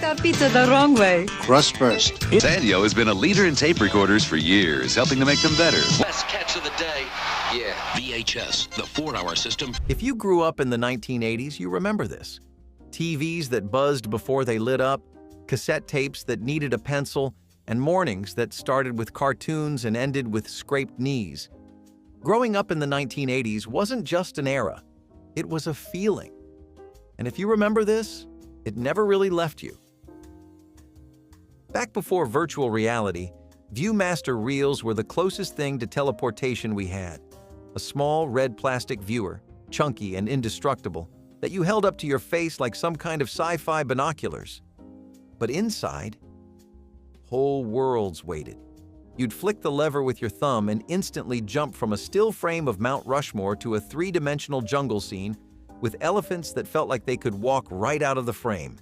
that pizza the wrong way. Crust burst. Sanyo has been a leader in tape recorders for years, helping to make them better. Best catch of the day. Yeah. VHS, the 4-hour system. If you grew up in the 1980s, you remember this. TVs that buzzed before they lit up, cassette tapes that needed a pencil, and mornings that started with cartoons and ended with scraped knees. Growing up in the 1980s wasn't just an era, it was a feeling. And if you remember this, it never really left you. Back before virtual reality, Viewmaster reels were the closest thing to teleportation we had. A small red plastic viewer, chunky and indestructible, that you held up to your face like some kind of sci-fi binoculars. But inside, whole worlds waited. You'd flick the lever with your thumb and instantly jump from a still frame of Mount Rushmore to a three-dimensional jungle scene with elephants that felt like they could walk right out of the frame.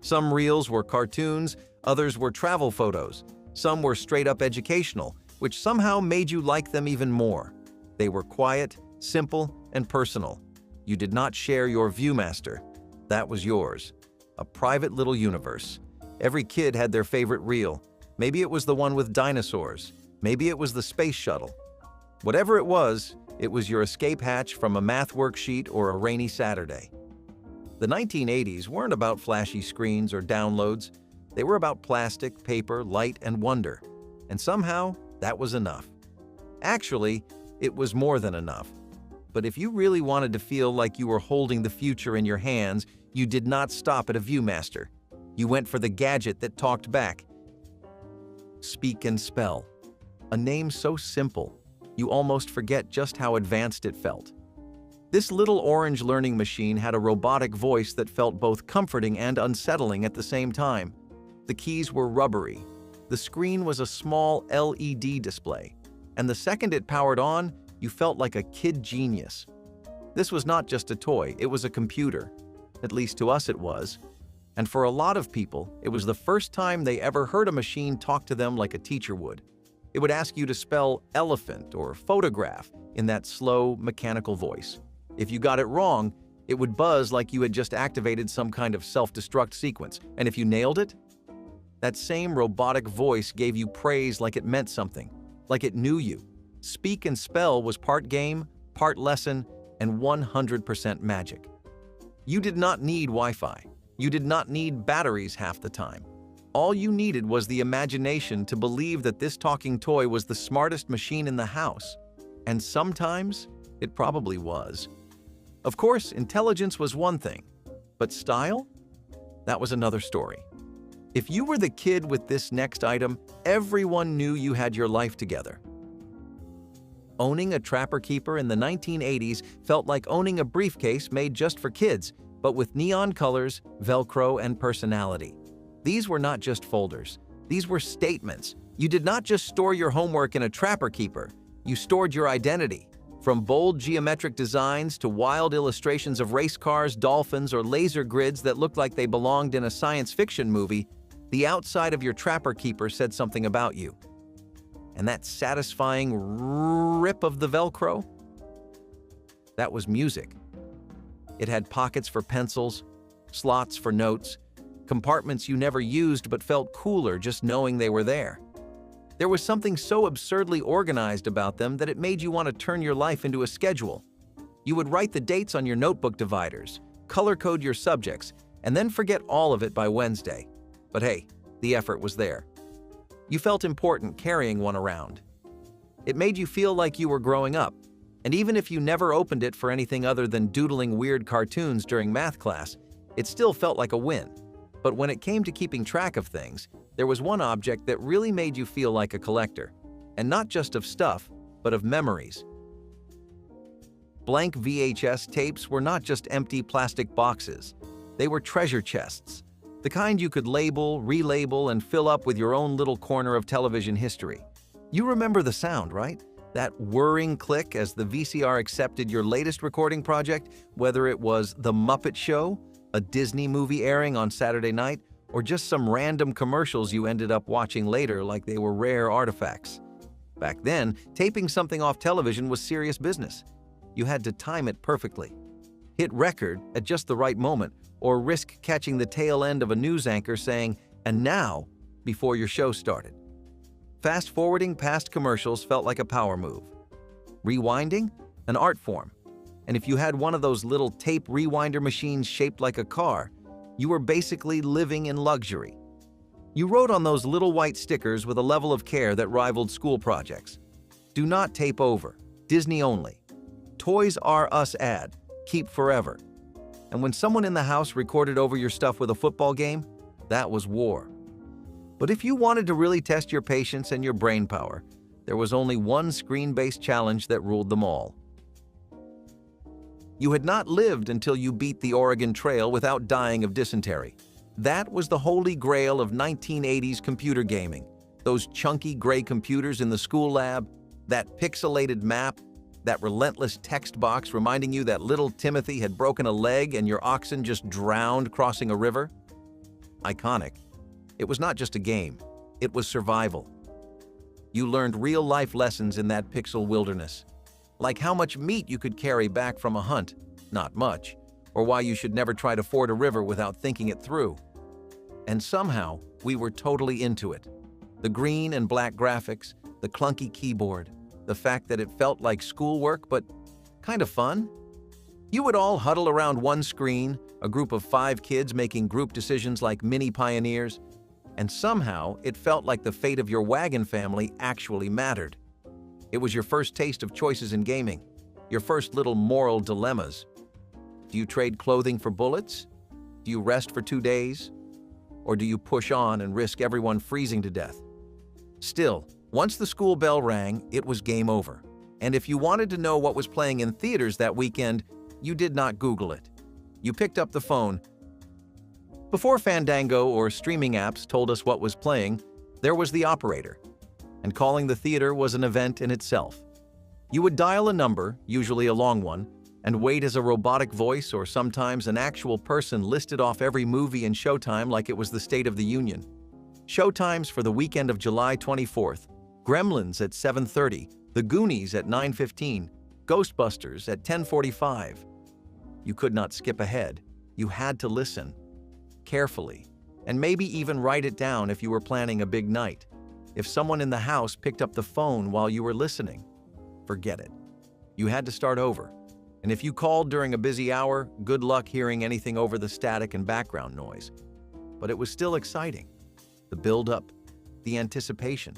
Some reels were cartoons, others were travel photos. Some were straight-up educational, which somehow made you like them even more. They were quiet, simple, and personal. You did not share your Viewmaster. That was yours. A private little universe. Every kid had their favorite reel. Maybe it was the one with dinosaurs. Maybe it was the space shuttle. Whatever it was your escape hatch from a math worksheet or a rainy Saturday. The 1980s weren't about flashy screens or downloads. They were about plastic, paper, light, and wonder. And somehow, that was enough. Actually, it was more than enough. But if you really wanted to feel like you were holding the future in your hands, you did not stop at a Viewmaster. You went for the gadget that talked back. Speak and Spell. A name so simple, you almost forget just how advanced it felt. This little orange learning machine had a robotic voice that felt both comforting and unsettling at the same time. The keys were rubbery. The screen was a small LED display. And the second it powered on, you felt like a kid genius. This was not just a toy, it was a computer. At least to us it was. And for a lot of people, it was the first time they ever heard a machine talk to them like a teacher would. It would ask you to spell elephant or photograph in that slow, mechanical voice. If you got it wrong, it would buzz like you had just activated some kind of self-destruct sequence. And if you nailed it, that same robotic voice gave you praise like it meant something, like it knew you. Speak and Spell was part game, part lesson, and 100% magic. You did not need Wi-Fi. You did not need batteries half the time. All you needed was the imagination to believe that this talking toy was the smartest machine in the house. And sometimes, it probably was. Of course, intelligence was one thing, but style? That was another story. If you were the kid with this next item, everyone knew you had your life together. Owning a Trapper Keeper in the 1980s felt like owning a briefcase made just for kids, but with neon colors, Velcro, and personality. These were not just folders. These were statements. You did not just store your homework in a Trapper Keeper. You stored your identity. From bold geometric designs to wild illustrations of race cars, dolphins, or laser grids that looked like they belonged in a science fiction movie, the outside of your Trapper Keeper said something about you. And that satisfying rip of the Velcro? That was music. It had pockets for pencils, slots for notes, compartments you never used but felt cooler just knowing they were there. There was something so absurdly organized about them that it made you want to turn your life into a schedule. You would write the dates on your notebook dividers, color code your subjects, and then forget all of it by Wednesday. But hey, the effort was there. You felt important carrying one around. It made you feel like you were growing up, and even if you never opened it for anything other than doodling weird cartoons during math class, it still felt like a win. But when it came to keeping track of things, there was one object that really made you feel like a collector, and not just of stuff, but of memories. Blank VHS tapes were not just empty plastic boxes. They were treasure chests, the kind you could label, relabel, and fill up with your own little corner of television history. You remember the sound, right? That whirring click as the VCR accepted your latest recording project, whether it was The Muppet Show, a Disney movie airing on Saturday night, or just some random commercials you ended up watching later like they were rare artifacts. Back then, taping something off television was serious business. You had to time it perfectly. Hit record at just the right moment, or risk catching the tail end of a news anchor saying, "And now," before your show started. Fast-forwarding past commercials felt like a power move. Rewinding? An art form. And if you had one of those little tape rewinder machines shaped like a car, you were basically living in luxury. You wrote on those little white stickers with a level of care that rivaled school projects. "Do not tape over. Disney only. Toys R Us ad. Keep forever." And when someone in the house recorded over your stuff with a football game, that was war. But if you wanted to really test your patience and your brain power, there was only one screen-based challenge that ruled them all. You had not lived until you beat the Oregon Trail without dying of dysentery. That was the holy grail of 1980s computer gaming. Those chunky gray computers in the school lab, that pixelated map, that relentless text box reminding you that little Timothy had broken a leg and your oxen just drowned crossing a river. Iconic. It was not just a game, it was survival. You learned real-life lessons in that pixel wilderness, like how much meat you could carry back from a hunt, not much, or why you should never try to ford a river without thinking it through. And somehow, we were totally into it. The green and black graphics, the clunky keyboard, the fact that it felt like schoolwork but kind of fun. You would all huddle around one screen, a group of 5 kids making group decisions like mini pioneers, and somehow it felt like the fate of your wagon family actually mattered. It was your first taste of choices in gaming, your first little moral dilemmas. Do you trade clothing for bullets? Do you rest for 2 days? Or do you push on and risk everyone freezing to death? Still, once the school bell rang, it was game over. And if you wanted to know what was playing in theaters that weekend, you did not Google it. You picked up the phone. Before Fandango or streaming apps told us what was playing, there was the operator. And calling the theater was an event in itself. You would dial a number, usually a long one, and wait as a robotic voice or sometimes an actual person listed off every movie in Showtime like it was the State of the Union. Showtimes for the weekend of July 24th, Gremlins at 7:30, The Goonies at 9:15, Ghostbusters at 10:45. You could not skip ahead. You had to listen. Carefully. And maybe even write it down if you were planning a big night. If someone in the house picked up the phone while you were listening, forget it. You had to start over. And if you called during a busy hour, good luck hearing anything over the static and background noise. But it was still exciting. The build-up, the anticipation.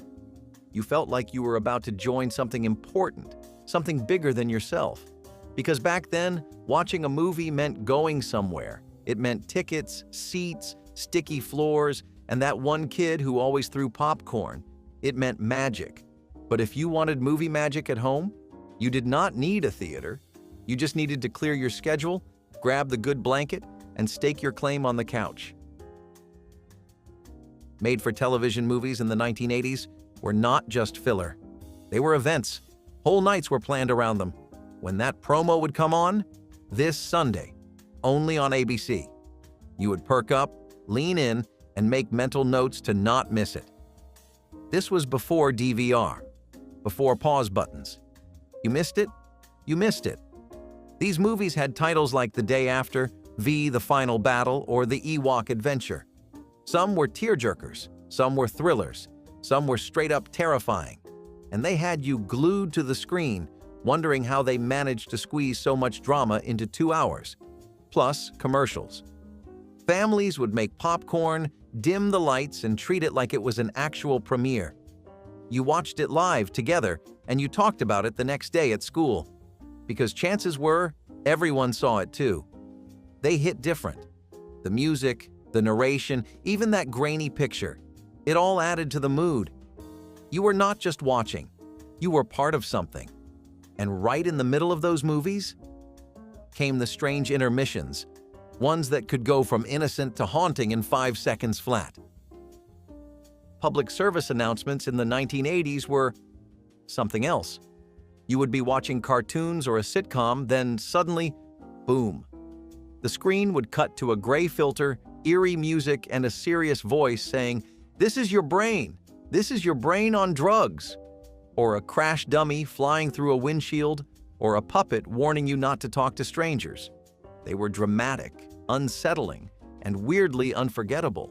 You felt like you were about to join something important, something bigger than yourself. Because back then, watching a movie meant going somewhere. It meant tickets, seats, sticky floors, and that one kid who always threw popcorn. It meant magic. But if you wanted movie magic at home, you did not need a theater. You just needed to clear your schedule, grab the good blanket, and stake your claim on the couch. Made-for-television movies in the 1980s were not just filler. They were events. Whole nights were planned around them. When that promo would come on, this Sunday, only on ABC, you would perk up, lean in, and make mental notes to not miss it. This was before DVR, before pause buttons. You missed it? You missed it. These movies had titles like The Day After, V, The Final Battle, or The Ewok Adventure. Some were tearjerkers, some were thrillers, some were straight-up terrifying, and they had you glued to the screen, wondering how they managed to squeeze so much drama into 2 hours. Plus, commercials. Families would make popcorn, dim the lights, and treat it like it was an actual premiere. You watched it live together, and you talked about it the next day at school. Because chances were, everyone saw it too. They hit different. The music, the narration, even that grainy picture. It all added to the mood. You were not just watching. You were part of something. And right in the middle of those movies came the strange intermissions, ones that could go from innocent to haunting in 5 seconds flat. Public service announcements in the 1980s were something else. You would be watching cartoons or a sitcom, then suddenly, boom. The screen would cut to a gray filter, eerie music, and a serious voice saying, "This is your brain. This is your brain on drugs." Or a crash dummy flying through a windshield, or a puppet warning you not to talk to strangers. They were dramatic, unsettling, and weirdly unforgettable.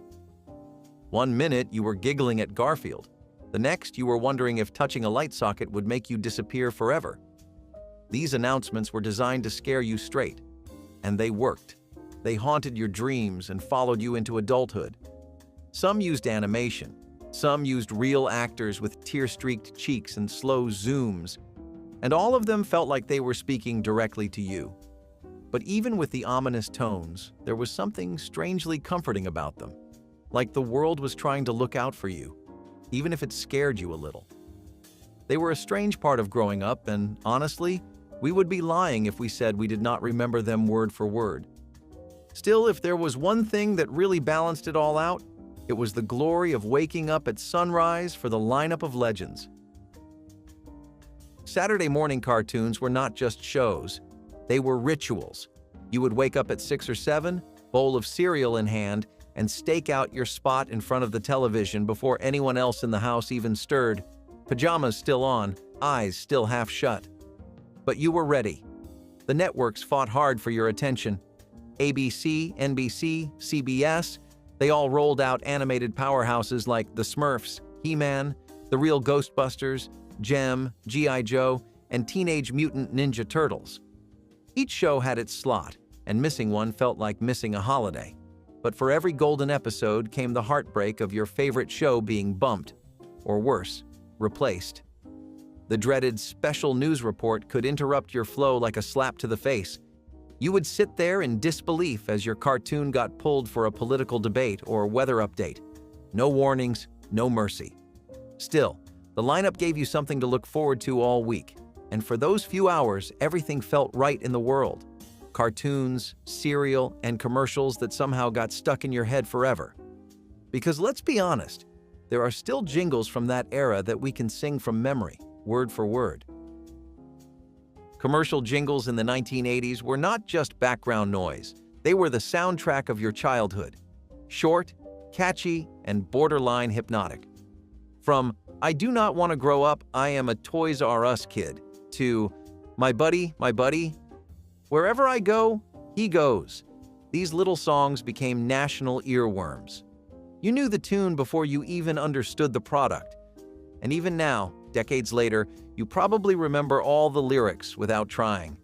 One minute you were giggling at Garfield. The next you were wondering if touching a light socket would make you disappear forever. These announcements were designed to scare you straight, and they worked. They haunted your dreams and followed you into adulthood. Some used animation. Some used real actors with tear-streaked cheeks and slow zooms, and all of them felt like they were speaking directly to you. But even with the ominous tones, there was something strangely comforting about them, like the world was trying to look out for you, even if it scared you a little. They were a strange part of growing up, and honestly, we would be lying if we said we did not remember them word for word. Still, if there was one thing that really balanced it all out, it was the glory of waking up at sunrise for the lineup of legends. Saturday morning cartoons were not just shows, they were rituals. You would wake up at 6 or 7, bowl of cereal in hand, and stake out your spot in front of the television before anyone else in the house even stirred, pajamas still on, eyes still half shut. But you were ready. The networks fought hard for your attention. ABC, NBC, CBS, they all rolled out animated powerhouses like The Smurfs, He-Man, The Real Ghostbusters, Gem, G.I. Joe, and Teenage Mutant Ninja Turtles. Each show had its slot, and missing one felt like missing a holiday. But for every golden episode came the heartbreak of your favorite show being bumped, or worse, replaced. The dreaded special news report could interrupt your flow like a slap to the face. You would sit there in disbelief as your cartoon got pulled for a political debate or weather update. No warnings, no mercy. Still, the lineup gave you something to look forward to all week, and for those few hours, everything felt right in the world. Cartoons, cereal, and commercials that somehow got stuck in your head forever. Because let's be honest, there are still jingles from that era that we can sing from memory, word for word. Commercial jingles in the 1980s were not just background noise, they were the soundtrack of your childhood. Short, catchy, and borderline hypnotic. From "I do not want to grow up, I am a Toys R Us kid" to my buddy, wherever I go, he goes." These little songs became national earworms. You knew the tune before you even understood the product. And even now, decades later, you probably remember all the lyrics without trying.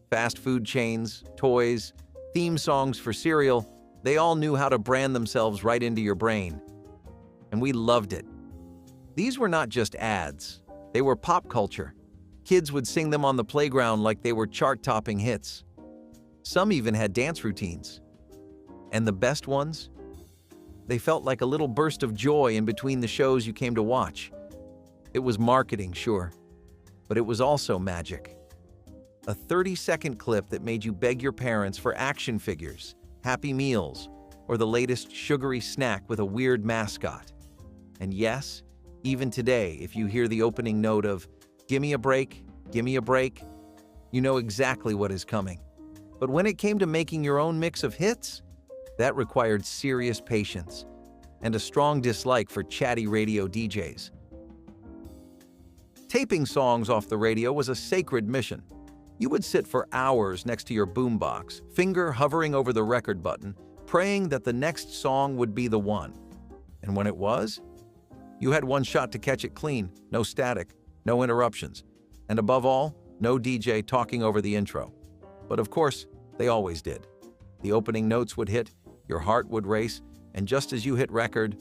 Fast food chains, toys, theme songs for cereal, they all knew how to brand themselves right into your brain. And we loved it. These were not just ads, they were pop culture. Kids would sing them on the playground like they were chart-topping hits. Some even had dance routines. And the best ones? They felt like a little burst of joy in between the shows you came to watch. It was marketing, sure, but it was also magic. A 30-second clip that made you beg your parents for action figures, Happy Meals, or the latest sugary snack with a weird mascot. And yes, even today, if you hear the opening note of "Gimme a break, gimme a break," you know exactly what is coming. But when it came to making your own mix of hits, that required serious patience and a strong dislike for chatty radio DJs. Taping songs off the radio was a sacred mission. You would sit for hours next to your boombox, finger hovering over the record button, praying that the next song would be the one. And when it was, you had one shot to catch it clean, no static, no interruptions, and above all, no DJ talking over the intro. But of course, they always did. The opening notes would hit, your heart would race, and just as you hit record,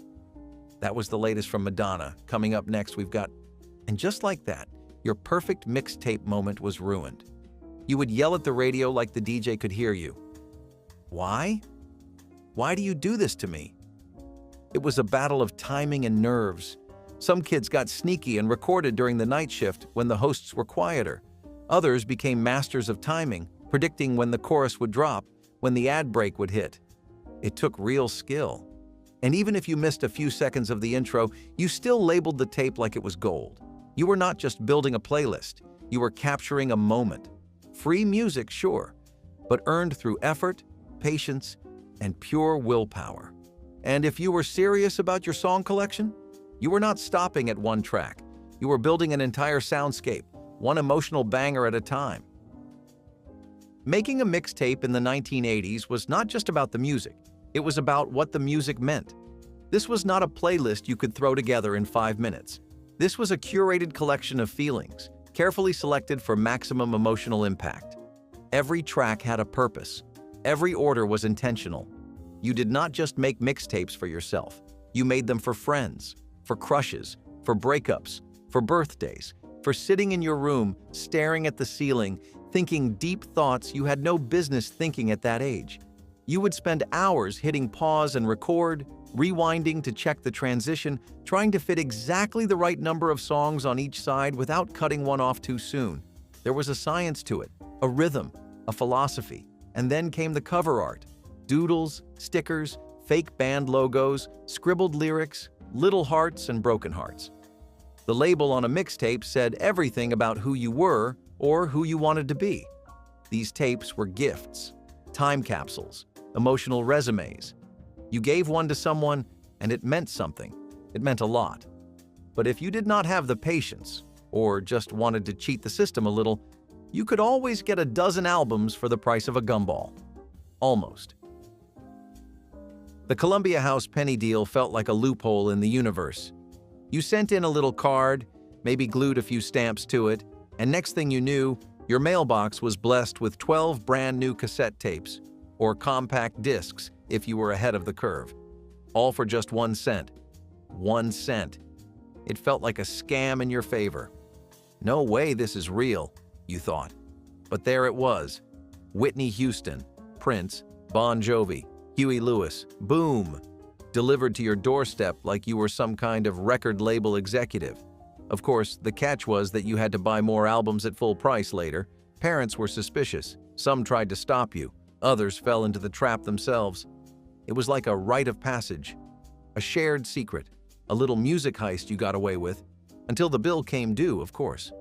that was the latest from Madonna. Coming up next, we've got... And just like that, your perfect mixtape moment was ruined. You would yell at the radio like the DJ could hear you. Why? Why do you do this to me? It was a battle of timing and nerves. Some kids got sneaky and recorded during the night shift when the hosts were quieter. Others became masters of timing, predicting when the chorus would drop, when the ad break would hit. It took real skill. And even if you missed a few seconds of the intro, you still labeled the tape like it was gold. You were not just building a playlist, you were capturing a moment. Free music, sure, but earned through effort, patience, and pure willpower. And if you were serious about your song collection, you were not stopping at one track. You were building an entire soundscape, one emotional banger at a time. Making a mixtape in the 1980s was not just about the music, it was about what the music meant. This was not a playlist you could throw together in 5 minutes. This was a curated collection of feelings, carefully selected for maximum emotional impact. Every track had a purpose. Every order was intentional. You did not just make mixtapes for yourself. You made them for friends, for crushes, for breakups, for birthdays, for sitting in your room, staring at the ceiling, thinking deep thoughts you had no business thinking at that age. You would spend hours hitting pause and record, rewinding to check the transition, trying to fit exactly the right number of songs on each side without cutting one off too soon. There was a science to it, a rhythm, a philosophy, and then came the cover art. Doodles, stickers, fake band logos, scribbled lyrics, little hearts and broken hearts. The label on a mixtape said everything about who you were or who you wanted to be. These tapes were gifts, time capsules, emotional resumes. You gave one to someone, and it meant something. It meant a lot. But if you did not have the patience, or just wanted to cheat the system a little, you could always get a dozen albums for the price of a gumball. Almost. The Columbia House penny deal felt like a loophole in the universe. You sent in a little card, maybe glued a few stamps to it, and next thing you knew, your mailbox was blessed with 12 brand new cassette tapes, or compact discs if you were ahead of the curve. All for just 1 cent. 1 cent. It felt like a scam in your favor. No way this is real, you thought. But there it was. Whitney Houston, Prince, Bon Jovi, Huey Lewis, boom! Delivered to your doorstep like you were some kind of record label executive. Of course, the catch was that you had to buy more albums at full price later. Parents were suspicious. Some tried to stop you. Others fell into the trap themselves. It was like a rite of passage, a shared secret, a little music heist you got away with, until the bill came due, of course.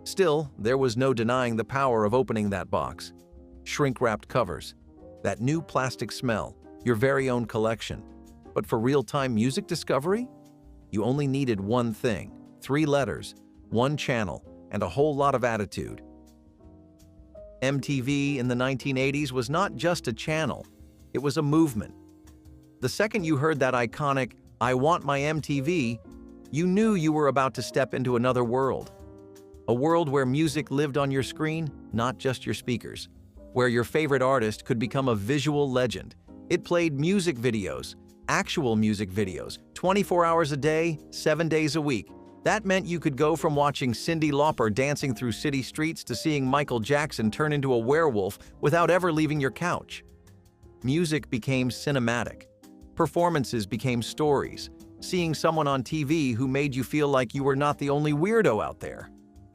Still, there was no denying the power of opening that box. Shrink-wrapped covers, that new plastic smell, your very own collection. But for real-time music discovery, you only needed one thing, 3 letters, 1 channel, and a whole lot of attitude. MTV in the 1980s was not just a channel, it was a movement. The second you heard that iconic, "I want my MTV," you knew you were about to step into another world. A world where music lived on your screen, not just your speakers. Where your favorite artist could become a visual legend. It played music videos, actual music videos, 24 hours a day, 7 days a week. That meant you could go from watching Cyndi Lauper dancing through city streets to seeing Michael Jackson turn into a werewolf without ever leaving your couch. Music became cinematic. Performances became stories. Seeing someone on TV who made you feel like you were not the only weirdo out there.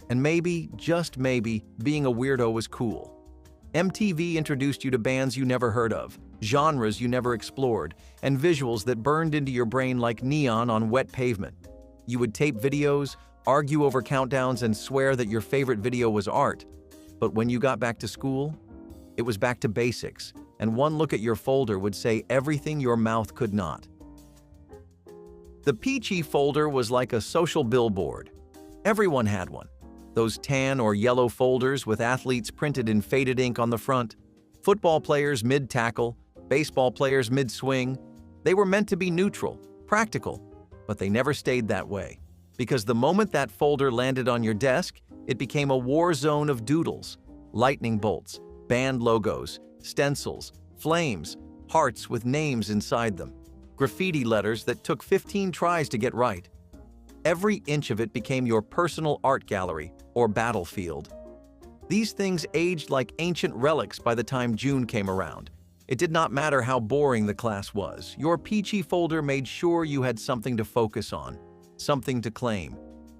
And maybe, just maybe, being a weirdo was cool. MTV introduced you to bands you never heard of, genres you never explored, and visuals that burned into your brain like neon on wet pavement. You would tape videos, argue over countdowns, and swear that your favorite video was art. But when you got back to school, it was back to basics, and one look at your folder would say everything your mouth could not. The peachy folder was like a social billboard. Everyone had one. Those tan or yellow folders with athletes printed in faded ink on the front, football players mid-tackle, baseball players mid-swing. They were meant to be neutral, practical, but they never stayed that way. Because the moment that folder landed on your desk, it became a war zone of doodles, lightning bolts, band logos, stencils, flames, hearts with names inside them, graffiti letters that took 15 tries to get right. Every inch of it became your personal art gallery or battlefield. These things aged like ancient relics by the time June came around. It did not matter how boring the class was. Your peachy folder made sure you had something to focus on, something to claim.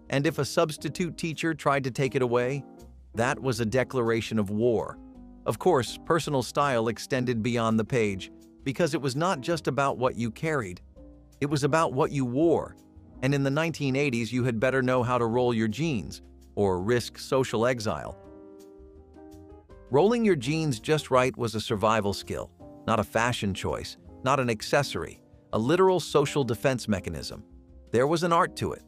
And if a substitute teacher tried to take it away, that was a declaration of war. Of course, personal style extended beyond the page, because it was not just about what you carried. It was about what you wore. And in the 1980s, you had better know how to roll your jeans, or risk social exile. Rolling your jeans just right was a survival skill, not a fashion choice, not an accessory, a literal social defense mechanism. There was an art to it.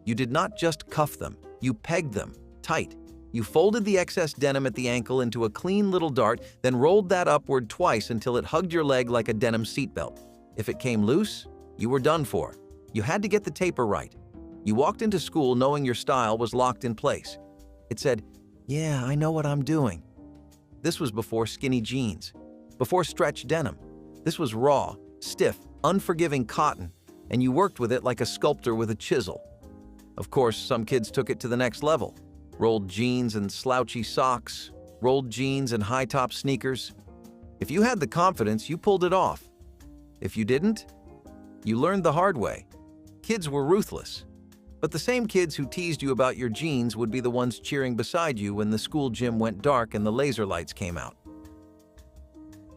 You did not just cuff them, you pegged them tight. You folded the excess denim at the ankle into a clean little dart, then rolled that upward twice until it hugged your leg like a denim seatbelt. If it came loose, you were done for. You had to get the taper right. You walked into school knowing your style was locked in place. It said, "Yeah, I know what I'm doing." This was before skinny jeans, before stretch denim. This was raw, stiff, unforgiving cotton, and you worked with it like a sculptor with a chisel. Of course, some kids took it to the next level. Rolled jeans and slouchy socks, rolled jeans and high-top sneakers. If you had the confidence, you pulled it off. If you didn't, you learned the hard way. Kids were ruthless. But the same kids who teased you about your jeans would be the ones cheering beside you when the school gym went dark and the laser lights came out.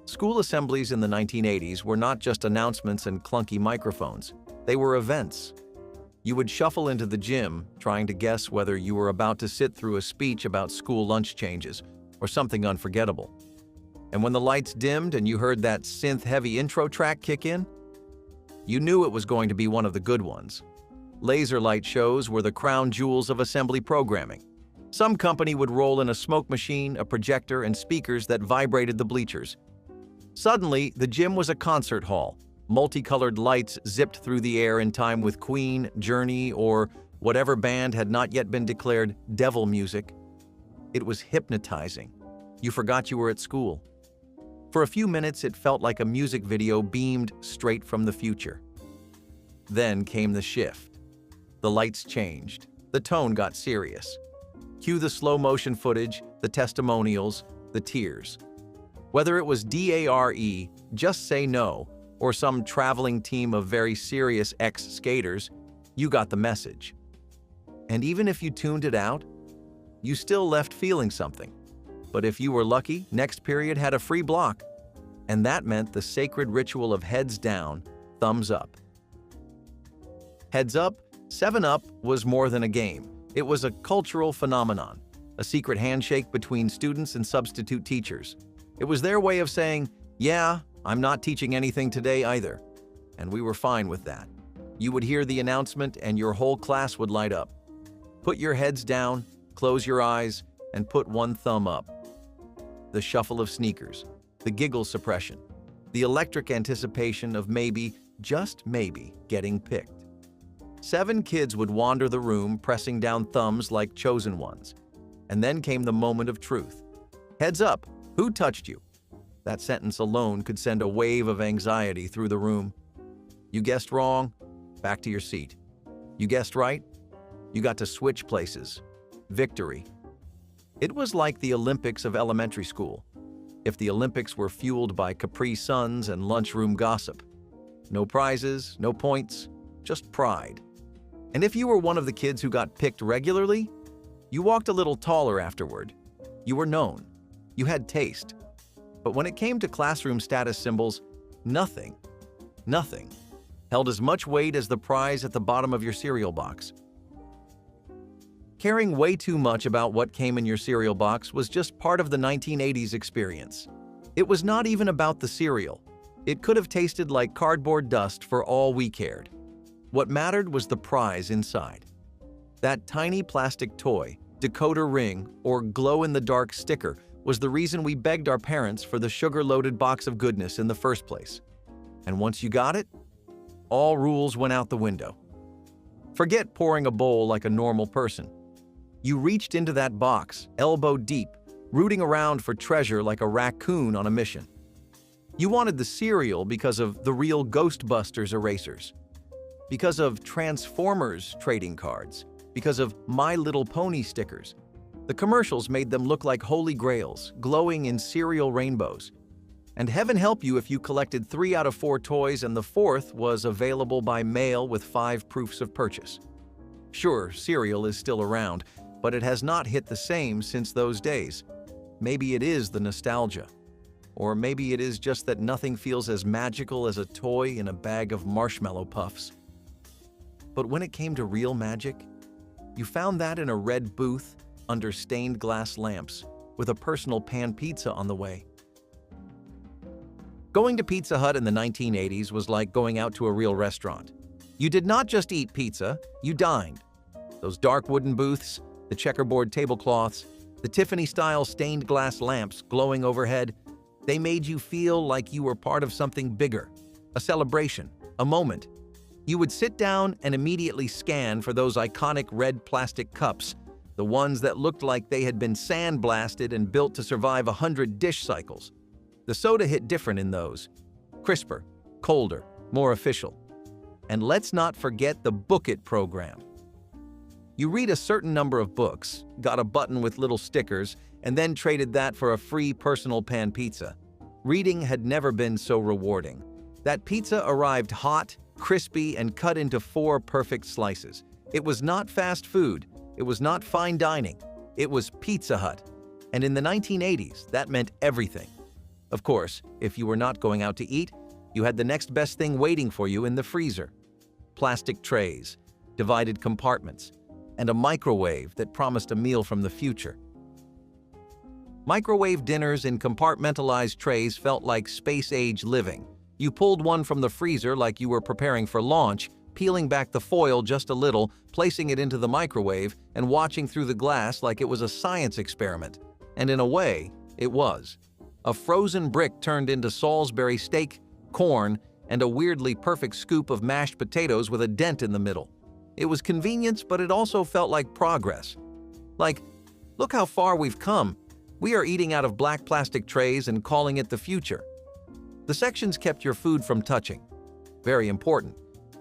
School assemblies in the 1980s were not just announcements and clunky microphones. They were events. You would shuffle into the gym, trying to guess whether you were about to sit through a speech about school lunch changes or something unforgettable. And when the lights dimmed and you heard that synth-heavy intro track kick in, you knew it was going to be one of the good ones. Laser light shows were the crown jewels of assembly programming. Some company would roll in a smoke machine, a projector, and speakers that vibrated the bleachers. Suddenly, the gym was a concert hall. Multicolored lights zipped through the air in time with Queen, Journey, or whatever band had not yet been declared devil music. It was hypnotizing. You forgot you were at school. For a few minutes, it felt like a music video beamed straight from the future. Then came the shift. The lights changed. The tone got serious. Cue the slow-motion footage, the testimonials, the tears. Whether it was DARE, Just Say No, or some traveling team of very serious ex-skaters, you got the message. And even if you tuned it out, you still left feeling something. But if you were lucky, next period had a free block. And that meant the sacred ritual of heads down, thumbs up. Heads up, 7-Up was more than a game. It was a cultural phenomenon, a secret handshake between students and substitute teachers. It was their way of saying, "Yeah, I'm not teaching anything today either." And we were fine with that. You would hear the announcement and your whole class would light up. Put your heads down, close your eyes, and put one thumb up. The shuffle of sneakers, the giggle suppression, the electric anticipation of maybe, just maybe, getting picked. 7 kids would wander the room, pressing down thumbs like chosen ones. And then came the moment of truth. Heads up, who touched you? That sentence alone could send a wave of anxiety through the room. You guessed wrong, back to your seat. You guessed right, you got to switch places. Victory. It was like the Olympics of elementary school, if the Olympics were fueled by Capri Suns and lunchroom gossip. No prizes, no points, just pride. And if you were one of the kids who got picked regularly, you walked a little taller afterward. You were known. You had taste. But when it came to classroom status symbols, nothing held as much weight as the prize at the bottom of your cereal box. Caring way too much about what came in your cereal box was just part of the 1980s experience. It was not even about the cereal. It could have tasted like cardboard dust for all we cared. What mattered was the prize inside. That tiny plastic toy, decoder ring, or glow-in-the-dark sticker was the reason we begged our parents for the sugar-loaded box of goodness in the first place. And once you got it, all rules went out the window. Forget pouring a bowl like a normal person. You reached into that box, elbow deep, rooting around for treasure like a raccoon on a mission. You wanted the cereal because of the real Ghostbusters erasers, because of Transformers trading cards, because of My Little Pony stickers. The commercials made them look like holy grails, glowing in cereal rainbows. And heaven help you if you collected 3 out of 4 toys and the 4th was available by mail with 5 proofs of purchase. Sure, cereal is still around, but it has not hit the same since those days. Maybe it is the nostalgia. Or maybe it is just that nothing feels as magical as a toy in a bag of marshmallow puffs. But when it came to real magic, you found that in a red booth under stained glass lamps with a personal pan pizza on the way. Going to Pizza Hut in the 1980s was like going out to a real restaurant. You did not just eat pizza, you dined. Those dark wooden booths, the checkerboard tablecloths, The Tiffany-style stained glass lamps glowing overhead, they made you feel like you were part of something bigger, a celebration, a moment. You would sit down and immediately scan for those iconic red plastic cups, the ones that looked like they had been sandblasted and built to survive 100 dish cycles. The soda hit different in those. Crisper, colder, more official. And let's not forget the Book It program. You read a certain number of books, got a button with little stickers, and then traded that for a free personal pan pizza. Reading had never been so rewarding. That pizza arrived hot, crispy, and cut into 4 perfect slices. It was not fast food. It was not fine dining. It was Pizza Hut. And in the 1980s, that meant everything. Of course, if you were not going out to eat, you had the next best thing waiting for you in the freezer. Plastic trays, divided compartments, and a microwave that promised a meal from the future. Microwave dinners in compartmentalized trays felt like space-age living. You pulled one from the freezer like you were preparing for launch, peeling back the foil just a little, placing it into the microwave, and watching through the glass like it was a science experiment. And in a way, it was. A frozen brick turned into Salisbury steak, corn, and a weirdly perfect scoop of mashed potatoes with a dent in the middle. It was convenience, but it also felt like progress. Like, look how far we've come. We are eating out of black plastic trays and calling it the future. The sections kept your food from touching. Very important.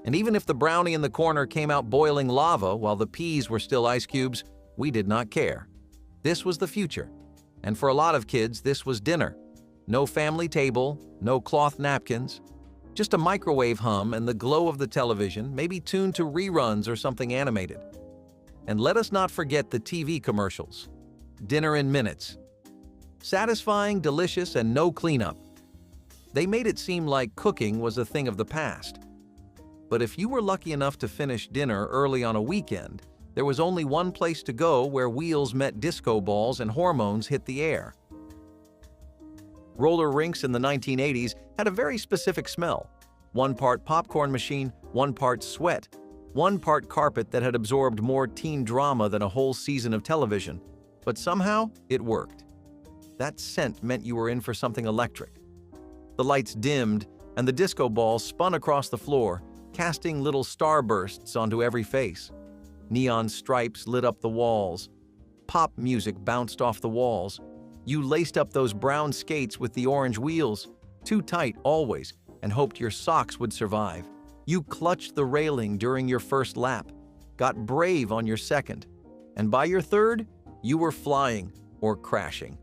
And even if the brownie in the corner came out boiling lava while the peas were still ice cubes, we did not care. This was the future. And for a lot of kids, this was dinner. No family table, no cloth napkins, just a microwave hum and the glow of the television, maybe tuned to reruns or something animated. And let us not forget the TV commercials. Dinner in minutes. Satisfying, delicious, and no cleanup. They made it seem like cooking was a thing of the past. But if you were lucky enough to finish dinner early on a weekend, there was only one place to go where wheels met disco balls and hormones hit the air. Roller rinks in the 1980s had a very specific smell. 1 part popcorn machine, 1 part sweat, 1 part carpet that had absorbed more teen drama than a whole season of television. But somehow, it worked. That scent meant you were in for something electric. The lights dimmed, and the disco balls spun across the floor, casting little starbursts onto every face. Neon stripes lit up the walls. Pop music bounced off the walls. You laced up those brown skates with the orange wheels, too tight always, and hoped your socks would survive. You clutched the railing during your first lap, got brave on your second, and by your third, you were flying or crashing.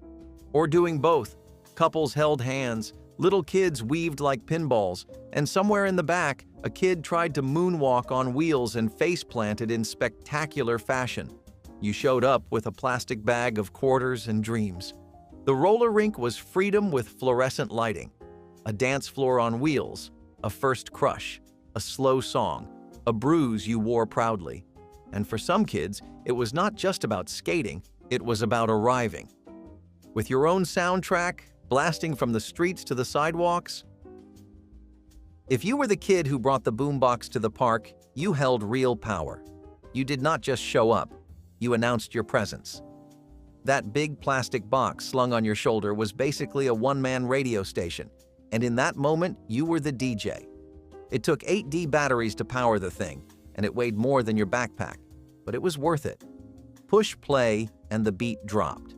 Or doing both. Couples held hands, little kids weaved like pinballs, and somewhere in the back, a kid tried to moonwalk on wheels and face-planted in spectacular fashion. You showed up with a plastic bag of quarters and dreams. The roller rink was freedom with fluorescent lighting, a dance floor on wheels, a first crush, a slow song, a bruise you wore proudly. And for some kids, it was not just about skating, it was about arriving. With your own soundtrack, blasting from the streets to the sidewalks. If you were the kid who brought the boombox to the park, you held real power. You did not just show up, you announced your presence. That big plastic box slung on your shoulder was basically a one-man radio station, and in that moment, you were the DJ. It took 8D batteries to power the thing, and it weighed more than your backpack, but it was worth it. Push play, and the beat dropped.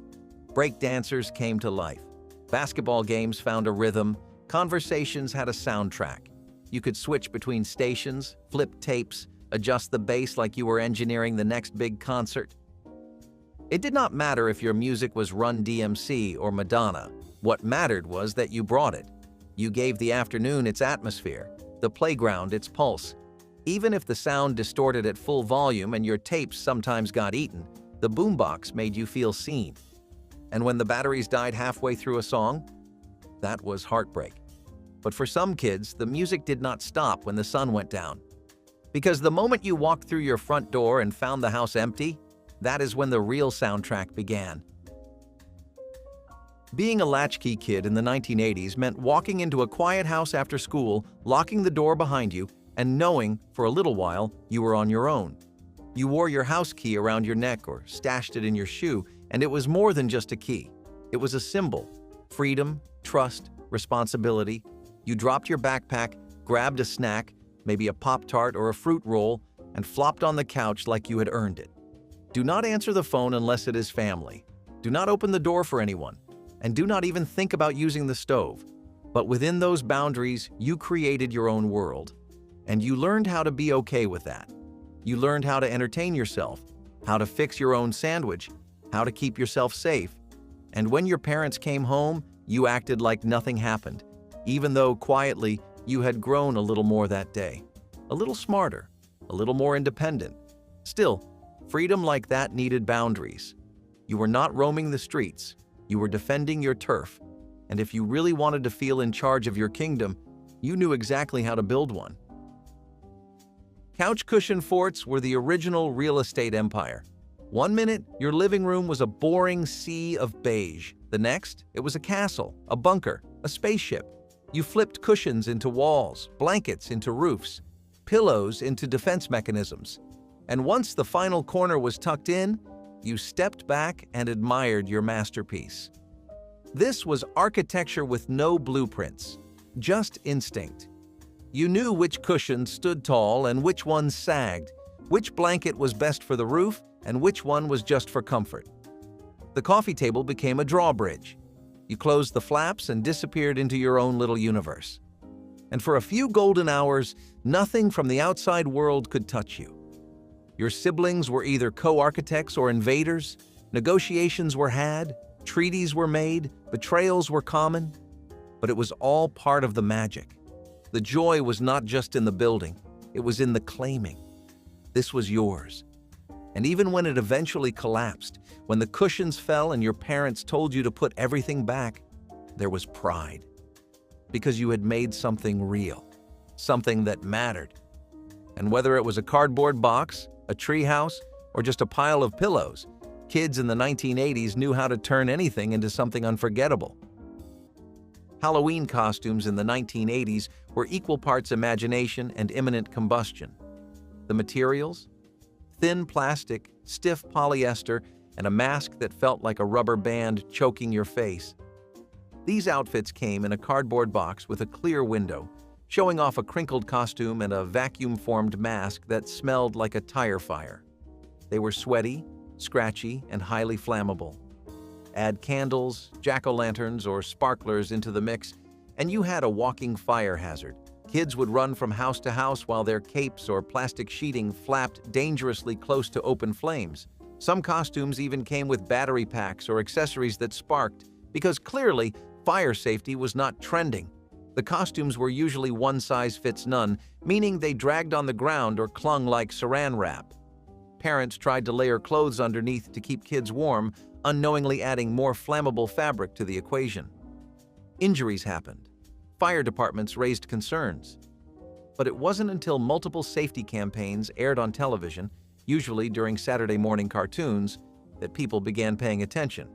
Break dancers came to life. Basketball games found a rhythm. Conversations had a soundtrack. You could switch between stations, flip tapes, adjust the bass like you were engineering the next big concert. It did not matter if your music was Run DMC or Madonna. What mattered was that you brought it. You gave the afternoon its atmosphere, the playground its pulse. Even if the sound distorted at full volume and your tapes sometimes got eaten, the boombox made you feel seen. And when the batteries died halfway through a song, that was heartbreak. But for some kids, the music did not stop when the sun went down. Because the moment you walked through your front door and found the house empty, that is when the real soundtrack began. Being a latchkey kid in the 1980s meant walking into a quiet house after school, locking the door behind you, and knowing, for a little while, you were on your own. You wore your house key around your neck or stashed it in your shoe, And it was more than just a key. It was a symbol: freedom, trust, responsibility. You dropped your backpack, grabbed a snack, maybe a Pop-Tart or a fruit roll, and flopped on the couch like you had earned it. Do not answer the phone unless it is family. Do not open the door for anyone. And do not even think about using the stove. But within those boundaries, you created your own world. And you learned how to be okay with that. You learned how to entertain yourself, how to fix your own sandwich, how to keep yourself safe. And when your parents came home, you acted like nothing happened, even though quietly you had grown a little more that day. A little smarter, a little more independent. Still, freedom like that needed boundaries. You were not roaming the streets. You were defending your turf. And if you really wanted to feel in charge of your kingdom, you knew exactly how to build one. Couch cushion forts were the original real estate empire. One minute, your living room was a boring sea of beige. The next, it was a castle, a bunker, a spaceship. You flipped cushions into walls, blankets into roofs, pillows into defense mechanisms. And once the final corner was tucked in, you stepped back and admired your masterpiece. This was architecture with no blueprints, just instinct. You knew which cushions stood tall and which ones sagged, which blanket was best for the roof and which one was just for comfort. The coffee table became a drawbridge. You closed the flaps and disappeared into your own little universe. And for a few golden hours, nothing from the outside world could touch you. Your siblings were either co-architects or invaders, negotiations were had, treaties were made, betrayals were common, but it was all part of the magic. The joy was not just in the building, it was in the claiming. This was yours. And even when it eventually collapsed, when the cushions fell and your parents told you to put everything back, there was pride. Because you had made something real, something that mattered. And whether it was a cardboard box, a treehouse, or just a pile of pillows, kids in the 1980s knew how to turn anything into something unforgettable. Halloween costumes in the 1980s were equal parts imagination and imminent combustion. The materials? Thin plastic, stiff polyester, and a mask that felt like a rubber band choking your face. These outfits came in a cardboard box with a clear window, showing off a crinkled costume and a vacuum-formed mask that smelled like a tire fire. They were sweaty, scratchy, and highly flammable. Add candles, jack-o'-lanterns, or sparklers into the mix, and you had a walking fire hazard. Kids would run from house to house while their capes or plastic sheeting flapped dangerously close to open flames. Some costumes even came with battery packs or accessories that sparked, because clearly, fire safety was not trending. The costumes were usually one-size-fits-none, meaning they dragged on the ground or clung like saran wrap. Parents tried to layer clothes underneath to keep kids warm, unknowingly adding more flammable fabric to the equation. Injuries happened. Fire departments raised concerns. But it wasn't until multiple safety campaigns aired on television, usually during Saturday morning cartoons, that people began paying attention.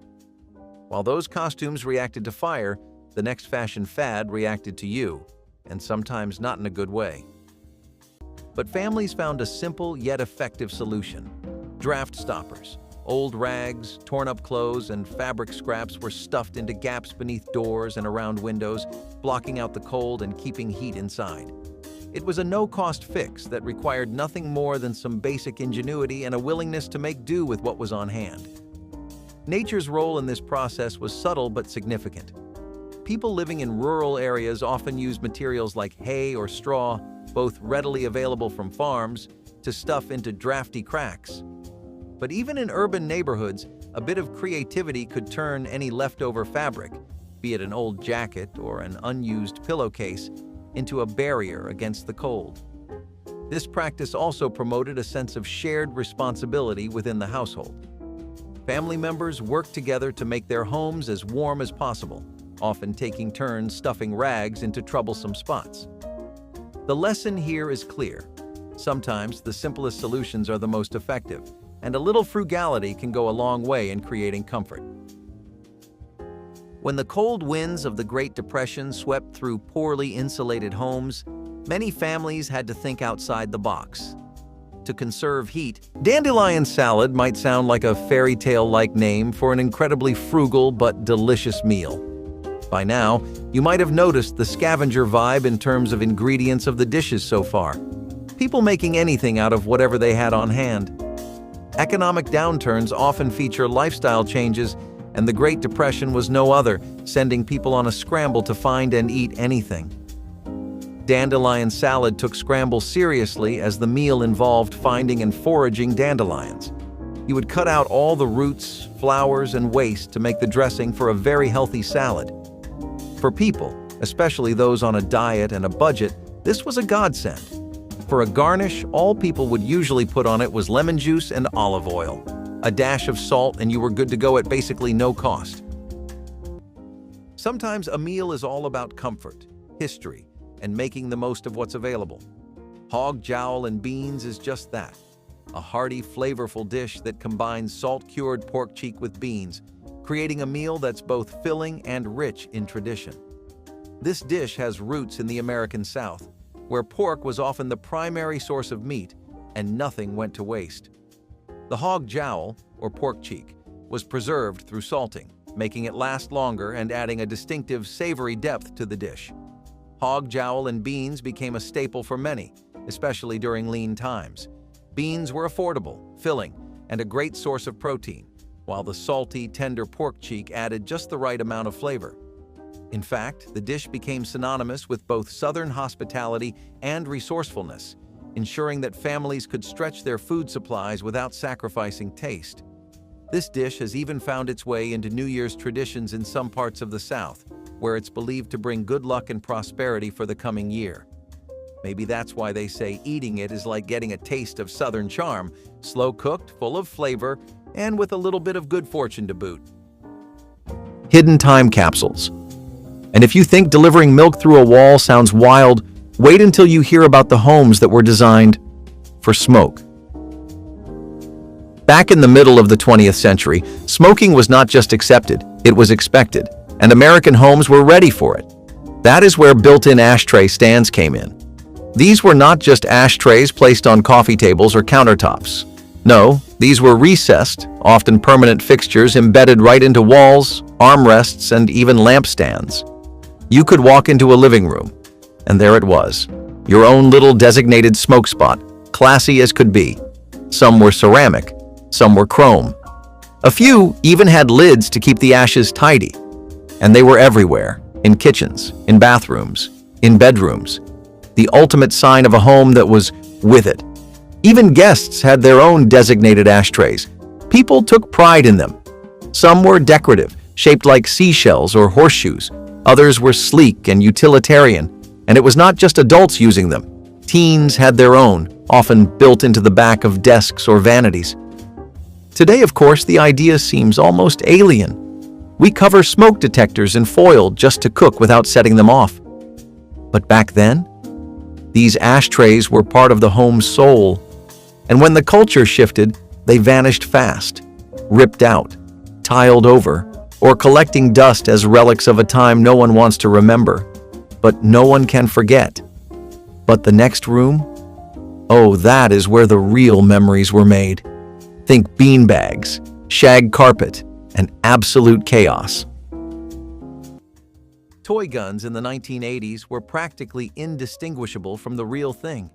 While those costumes reacted to fire, the next fashion fad reacted to you, and sometimes not in a good way. But families found a simple yet effective solution: draft stoppers. Old rags, torn-up clothes, and fabric scraps were stuffed into gaps beneath doors and around windows, blocking out the cold and keeping heat inside. It was a no-cost fix that required nothing more than some basic ingenuity and a willingness to make do with what was on hand. Nature's role in this process was subtle but significant. People living in rural areas often used materials like hay or straw, both readily available from farms, to stuff into drafty cracks. But even in urban neighborhoods, a bit of creativity could turn any leftover fabric, be it an old jacket or an unused pillowcase, into a barrier against the cold. This practice also promoted a sense of shared responsibility within the household. Family members worked together to make their homes as warm as possible, often taking turns stuffing rags into troublesome spots. The lesson here is clear. Sometimes the simplest solutions are the most effective, and a little frugality can go a long way in creating comfort. When the cold winds of the Great Depression swept through poorly insulated homes, many families had to think outside the box. to conserve heat. Dandelion salad might sound like a fairy tale-like name for an incredibly frugal but delicious meal. By now, you might have noticed the scavenger vibe in terms of ingredients of the dishes so far. People making anything out of whatever they had on hand. Economic downturns often feature lifestyle changes, and the Great Depression was no other, sending people on a scramble to find and eat anything. Dandelion salad took scramble seriously as the meal involved finding and foraging dandelions. You would cut out all the roots, flowers, and waste to make the dressing for a very healthy salad. For people, especially those on a diet and a budget, this was a godsend. For a garnish, all people would usually put on it was lemon juice and olive oil. A dash of salt and you were good to go at basically no cost. Sometimes a meal is all about comfort, history, and making the most of what's available. Hog jowl and beans is just that. A hearty, flavorful dish that combines salt-cured pork cheek with beans, creating a meal that's both filling and rich in tradition. This dish has roots in the American South, where pork was often the primary source of meat and nothing went to waste. The hog jowl, or pork cheek, was preserved through salting, making it last longer and adding a distinctive savory depth to the dish. Hog jowl and beans became a staple for many, especially during lean times. Beans were affordable, filling, and a great source of protein, while the salty, tender pork cheek added just the right amount of flavor. In fact, the dish became synonymous with both Southern hospitality and resourcefulness, ensuring that families could stretch their food supplies without sacrificing taste. This dish has even found its way into New Year's traditions in some parts of the South, where it's believed to bring good luck and prosperity for the coming year. Maybe that's why they say eating it is like getting a taste of Southern charm, slow-cooked, full of flavor, and with a little bit of good fortune to boot. Hidden time capsules. And if you think delivering milk through a wall sounds wild, wait until you hear about the homes that were designed for smoke. Back in the middle of the 20th century, smoking was not just accepted, it was expected, and American homes were ready for it. That is where built-in ashtray stands came in. These were not just ashtrays placed on coffee tables or countertops. No, these were recessed, often permanent fixtures embedded right into walls, armrests, and even lampstands. You could walk into a living room, and there it was, your own little designated smoke spot, classy as could be. Some were ceramic, some were chrome. A few even had lids to keep the ashes tidy. And they were everywhere, in kitchens, in bathrooms, in bedrooms. The ultimate sign of a home that was with it. Even guests had their own designated ashtrays. People took pride in them. Some were decorative, shaped like seashells or horseshoes. Others were sleek and utilitarian, and it was not just adults using them. Teens had their own, often built into the back of desks or vanities. Today, of course, the idea seems almost alien. We cover smoke detectors in foil just to cook without setting them off. But back then, these ashtrays were part of the home's soul. And when the culture shifted, they vanished fast, ripped out, tiled over, or collecting dust as relics of a time no one wants to remember, but no one can forget. But the next room? Oh, that is where the real memories were made. Think beanbags, shag carpet, and absolute chaos. Toy guns in the 1980s were practically indistinguishable from the real thing.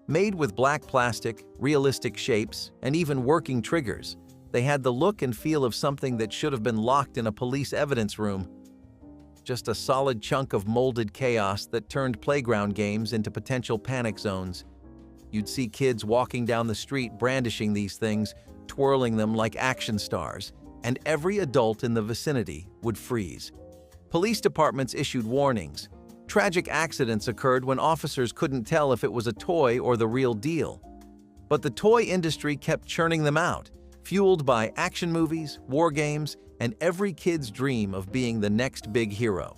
Made with black plastic, realistic shapes, and even working triggers, they had the look and feel of something that should have been locked in a police evidence room. Just a solid chunk of molded chaos that turned playground games into potential panic zones. You'd see kids walking down the street brandishing these things, twirling them like action stars, and every adult in the vicinity would freeze. Police departments issued warnings. Tragic accidents occurred when officers couldn't tell if it was a toy or the real deal. But the toy industry kept churning them out, fueled by action movies, war games, and every kid's dream of being the next big hero.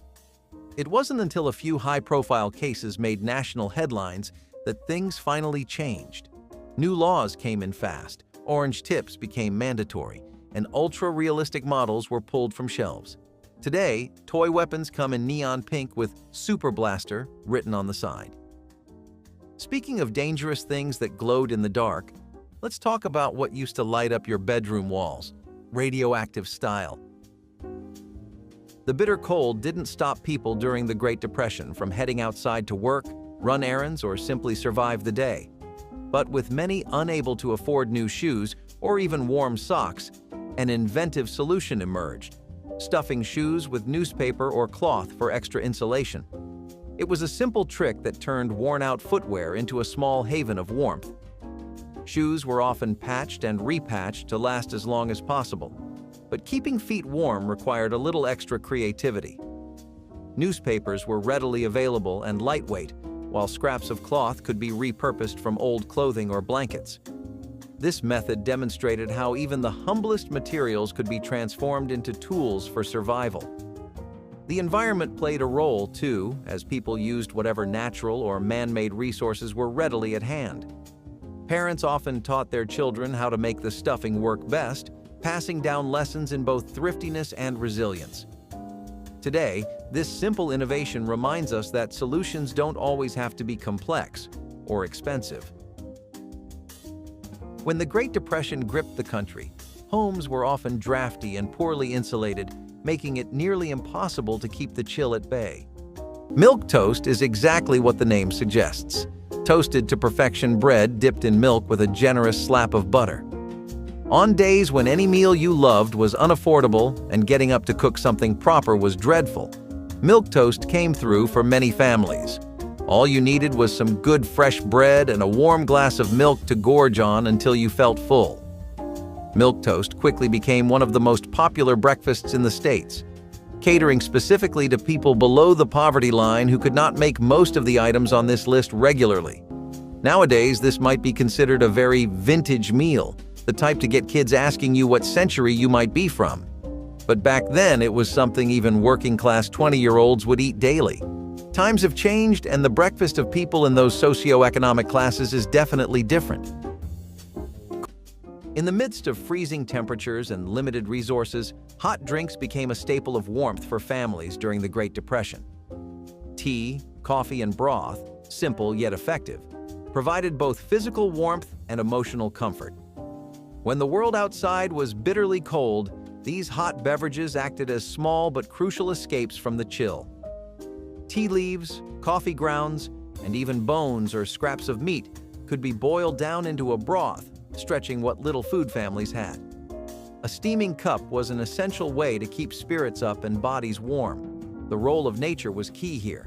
It wasn't until a few high-profile cases made national headlines that things finally changed. New laws came in fast, orange tips became mandatory, and ultra-realistic models were pulled from shelves. Today, toy weapons come in neon pink with Super Blaster written on the side. Speaking of dangerous things that glowed in the dark, let's talk about what used to light up your bedroom walls: radioactive style. The bitter cold didn't stop people during the Great Depression from heading outside to work, run errands, or simply survive the day. But with many unable to afford new shoes or even warm socks, an inventive solution emerged: stuffing shoes with newspaper or cloth for extra insulation. It was a simple trick that turned worn-out footwear into a small haven of warmth. Shoes were often patched and repatched to last as long as possible, but keeping feet warm required a little extra creativity. Newspapers were readily available and lightweight, while scraps of cloth could be repurposed from old clothing or blankets. This method demonstrated how even the humblest materials could be transformed into tools for survival. The environment played a role, too, as people used whatever natural or man-made resources were readily at hand. Parents often taught their children how to make the stuffing work best, passing down lessons in both thriftiness and resilience. Today, this simple innovation reminds us that solutions don't always have to be complex or expensive. When the Great Depression gripped the country, homes were often drafty and poorly insulated, making it nearly impossible to keep the chill at bay. Milk toast is exactly what the name suggests: toasted to perfection bread dipped in milk with a generous slap of butter. On days when any meal you loved was unaffordable and getting up to cook something proper was dreadful, milk toast came through for many families. All you needed was some good fresh bread and a warm glass of milk to gorge on until you felt full. Milk toast quickly became one of the most popular breakfasts in the States, catering specifically to people below the poverty line who could not make most of the items on this list regularly. Nowadays, this might be considered a very vintage meal, the type to get kids asking you what century you might be from. But back then, it was something even working-class 20-year-olds would eat daily. Times have changed, and the breakfast of people in those socioeconomic classes is definitely different. In the midst of freezing temperatures and limited resources, hot drinks became a staple of warmth for families during the Great Depression. Tea, coffee, and broth, simple yet effective, provided both physical warmth and emotional comfort. When the world outside was bitterly cold, these hot beverages acted as small but crucial escapes from the chill. Tea leaves, coffee grounds, and even bones or scraps of meat could be boiled down into a broth, stretching what little food families had. A steaming cup was an essential way to keep spirits up and bodies warm. The role of nature was key here.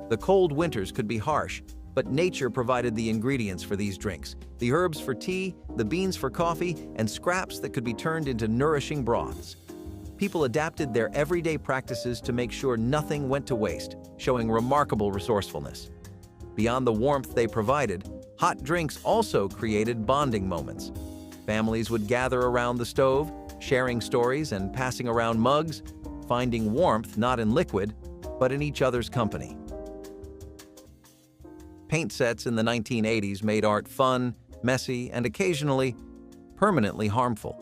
The cold winters could be harsh, but nature provided the ingredients for these drinks: the herbs for tea, the beans for coffee, and scraps that could be turned into nourishing broths. People adapted their everyday practices to make sure nothing went to waste, showing remarkable resourcefulness. Beyond the warmth they provided, hot drinks also created bonding moments. Families would gather around the stove, sharing stories and passing around mugs, finding warmth not in liquid, but in each other's company. Paint sets in the 1980s made art fun, messy, and occasionally permanently harmful.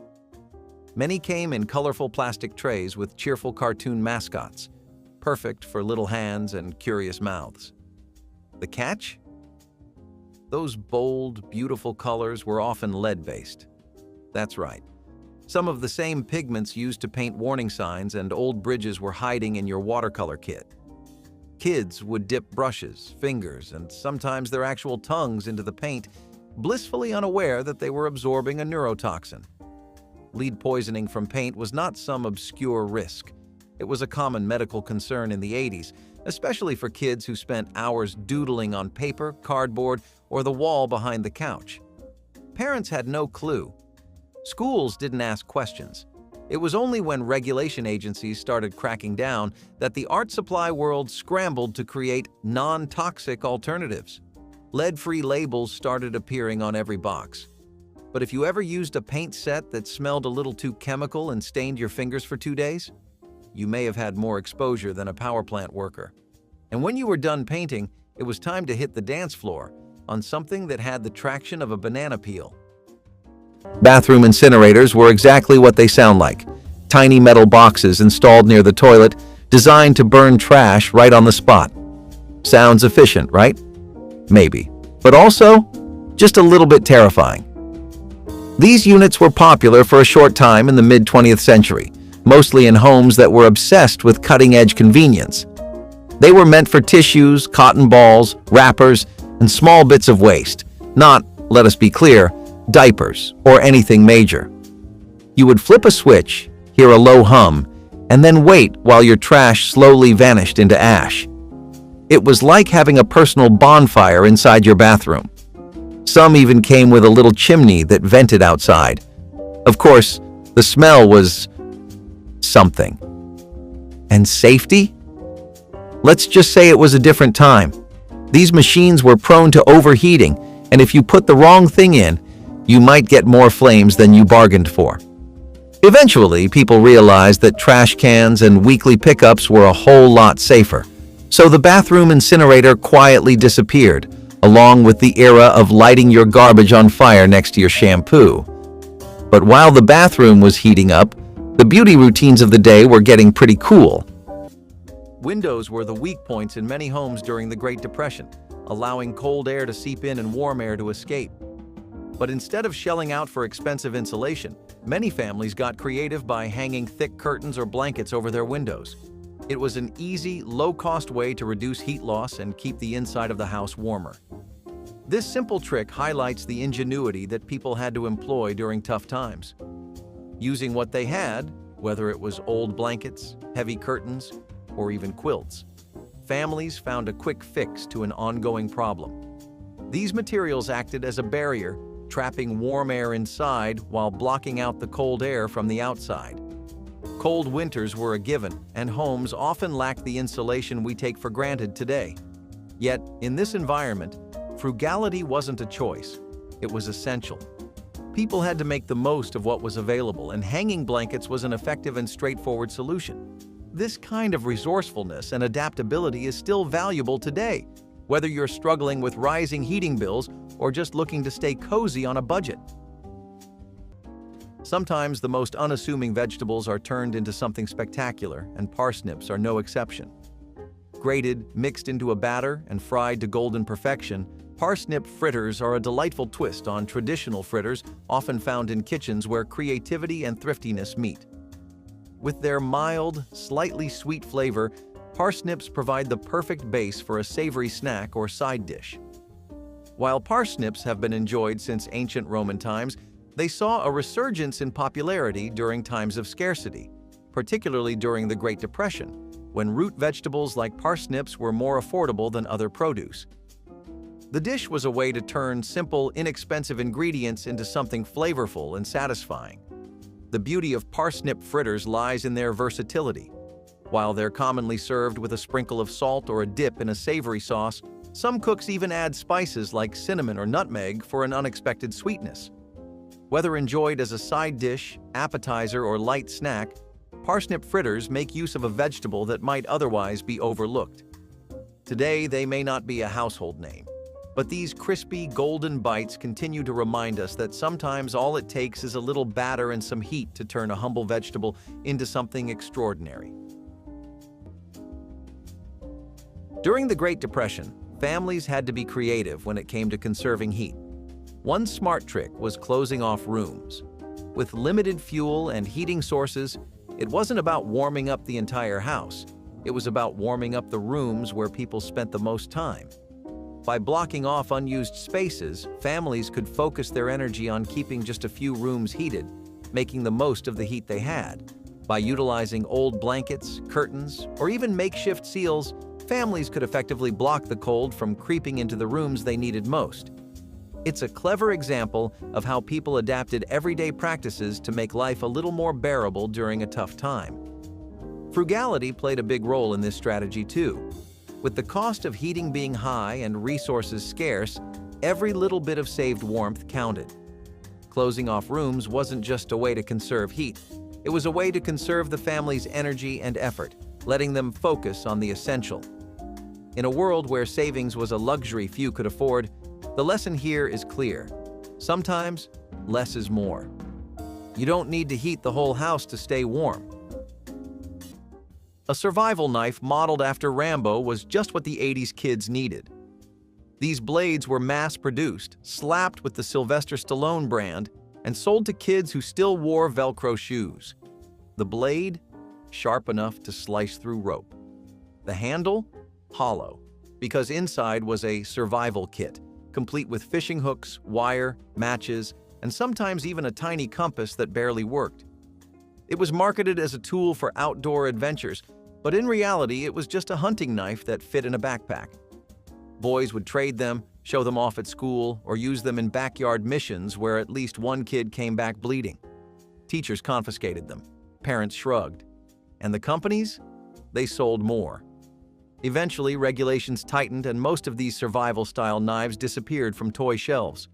Many came in colorful plastic trays with cheerful cartoon mascots, perfect for little hands and curious mouths. The catch? Those bold, beautiful colors were often lead-based. That's right. Some of the same pigments used to paint warning signs and old bridges were hiding in your watercolor kit. Kids would dip brushes, fingers, and sometimes their actual tongues into the paint, blissfully unaware that they were absorbing a neurotoxin. Lead poisoning from paint was not some obscure risk. It was a common medical concern in the 80s, especially for kids who spent hours doodling on paper, cardboard, or the wall behind the couch. Parents had no clue. Schools didn't ask questions. It was only when regulation agencies started cracking down that the art supply world scrambled to create non-toxic alternatives. Lead-free labels started appearing on every box. But if you ever used a paint set that smelled a little too chemical and stained your fingers for 2 days, you may have had more exposure than a power plant worker. And when you were done painting, it was time to hit the dance floor on something that had the traction of a banana peel. Bathroom incinerators were exactly what they sound like: tiny metal boxes installed near the toilet, designed to burn trash right on the spot. Sounds efficient, right? Maybe. but also just a little bit terrifying. These units were popular for a short time in the mid-20th century, mostly in homes that were obsessed with cutting-edge convenience. They were meant for tissues, cotton balls, wrappers, and small bits of waste, not, let us be clear, diapers or anything major. You would flip a switch, hear a low hum, and then wait while your trash slowly vanished into ash. It was like having a personal bonfire inside your bathroom. Some even came with a little chimney that vented outside. Of course, the smell was something. And safety? Let's just say it was a different time. These machines were prone to overheating, and if you put the wrong thing in, you might get more flames than you bargained for. Eventually, people realized that trash cans and weekly pickups were a whole lot safer, so the bathroom incinerator quietly disappeared, along with the era of lighting your garbage on fire next to your shampoo. But while the bathroom was heating up, the beauty routines of the day were getting pretty cool. Windows were the weak points in many homes during the Great Depression, allowing cold air to seep in and warm air to escape. But instead of shelling out for expensive insulation, many families got creative by hanging thick curtains or blankets over their windows. It was an easy, low-cost way to reduce heat loss and keep the inside of the house warmer. This simple trick highlights the ingenuity that people had to employ during tough times. Using what they had, whether it was old blankets, heavy curtains, or even quilts, families found a quick fix to an ongoing problem. These materials acted as a barrier, trapping warm air inside while blocking out the cold air from the outside. Cold winters were a given, and homes often lacked the insulation we take for granted today. Yet, in this environment, frugality wasn't a choice. It was essential. People had to make the most of what was available, and hanging blankets was an effective and straightforward solution. This kind of resourcefulness and adaptability is still valuable today, whether you're struggling with rising heating bills or just looking to stay cozy on a budget. Sometimes the most unassuming vegetables are turned into something spectacular, and parsnips are no exception. Grated, mixed into a batter, and fried to golden perfection, parsnip fritters are a delightful twist on traditional fritters often found in kitchens where creativity and thriftiness meet. With their mild, slightly sweet flavor, parsnips provide the perfect base for a savory snack or side dish. While parsnips have been enjoyed since ancient Roman times, they saw a resurgence in popularity during times of scarcity, particularly during the Great Depression, when root vegetables like parsnips were more affordable than other produce. The dish was a way to turn simple, inexpensive ingredients into something flavorful and satisfying. The beauty of parsnip fritters lies in their versatility. While they're commonly served with a sprinkle of salt or a dip in a savory sauce, some cooks even add spices like cinnamon or nutmeg for an unexpected sweetness. Whether enjoyed as a side dish, appetizer, or light snack, parsnip fritters make use of a vegetable that might otherwise be overlooked. Today, they may not be a household name, but these crispy, golden bites continue to remind us that sometimes all it takes is a little batter and some heat to turn a humble vegetable into something extraordinary. During the Great Depression, families had to be creative when it came to conserving heat. One smart trick was closing off rooms. With limited fuel and heating sources, it wasn't about warming up the entire house. It was about warming up the rooms where people spent the most time. By blocking off unused spaces, families could focus their energy on keeping just a few rooms heated, making the most of the heat they had. By utilizing old blankets, curtains, or even makeshift seals, families could effectively block the cold from creeping into the rooms they needed most. It's a clever example of how people adapted everyday practices to make life a little more bearable during a tough time. Frugality played a big role in this strategy too. With the cost of heating being high and resources scarce, every little bit of saved warmth counted. Closing off rooms wasn't just a way to conserve heat. It was a way to conserve the family's energy and effort, letting them focus on the essential. In a world where savings was a luxury few could afford, the lesson here is clear. Sometimes, less is more. You don't need to heat the whole house to stay warm. A survival knife modeled after Rambo was just what the 80s kids needed. These blades were mass-produced, slapped with the Sylvester Stallone brand, and sold to kids who still wore Velcro shoes. The blade, sharp enough to slice through rope. The handle, hollow, because inside was a survival kit, complete with fishing hooks, wire, matches, and sometimes even a tiny compass that barely worked. It was marketed as a tool for outdoor adventures, but in reality it was just a hunting knife that fit in a backpack. Boys would trade them, show them off at school, or use them in backyard missions where at least one kid came back bleeding. Teachers confiscated them, parents shrugged, and the companies? They sold more. Eventually, regulations tightened and most of these survival-style knives disappeared from toy shelves.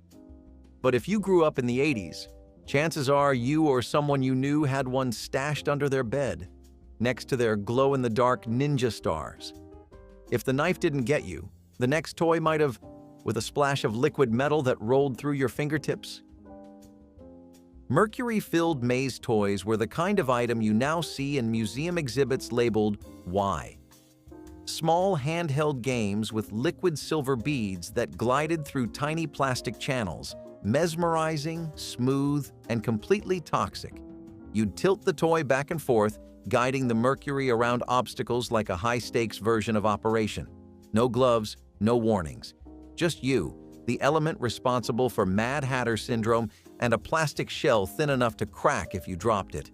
But if you grew up in the 80s, chances are you or someone you knew had one stashed under their bed, next to their glow-in-the-dark ninja stars. If the knife didn't get you, the next toy might have, with a splash of liquid metal that rolled through your fingertips. Mercury-filled maze toys were the kind of item you now see in museum exhibits labeled Y. Small handheld games with liquid silver beads that glided through tiny plastic channels, mesmerizing, smooth, and completely toxic. You'd tilt the toy back and forth, guiding the Mercury around obstacles like a high-stakes version of Operation. No gloves, no warnings. Just you, the element responsible for Mad Hatter syndrome and a plastic shell thin enough to crack if you dropped it.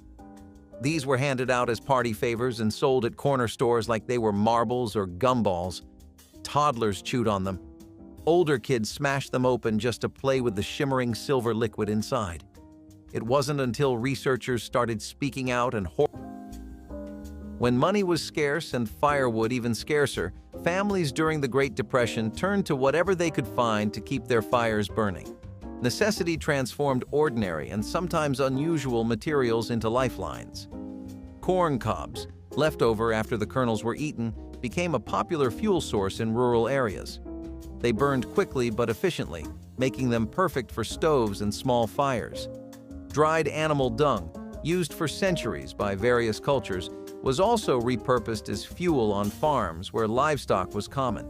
These were handed out as party favors and sold at corner stores like they were marbles or gumballs. Toddlers chewed on them. Older kids smashed them open just to play with the shimmering silver liquid inside. It wasn't until researchers started speaking out and when money was scarce and firewood even scarcer, families during the Great Depression turned to whatever they could find to keep their fires burning. Necessity transformed ordinary and sometimes unusual materials into lifelines. Corn cobs, left over after the kernels were eaten, became a popular fuel source in rural areas. They burned quickly but efficiently, making them perfect for stoves and small fires. Dried animal dung, used for centuries by various cultures, was also repurposed as fuel on farms where livestock was common.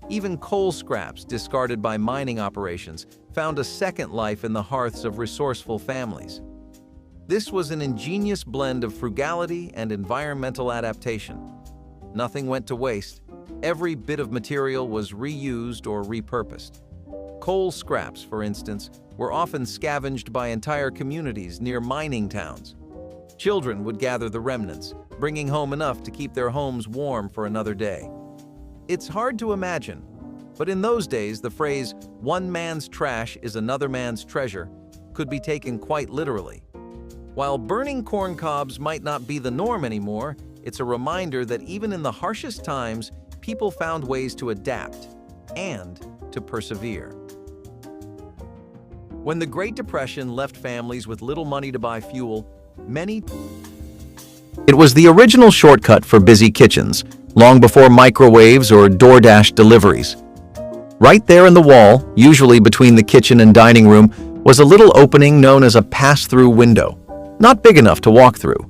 Even coal scraps discarded by mining operations found a second life in the hearths of resourceful families. This was an ingenious blend of frugality and environmental adaptation. Nothing went to waste. Every bit of material was reused or repurposed. Coal scraps, for instance, were often scavenged by entire communities near mining towns. Children would gather the remnants, bringing home enough to keep their homes warm for another day. It's hard to imagine, but in those days the phrase, "one man's trash is another man's treasure," could be taken quite literally. While burning corn cobs might not be the norm anymore, it's a reminder that even in the harshest times, people found ways to adapt and to persevere. When the Great Depression left families with little money to buy fuel, it was the original shortcut for busy kitchens, long before microwaves or DoorDash deliveries. Right there in the wall, usually between the kitchen and dining room, was a little opening known as a pass-through window. Not big enough to walk through,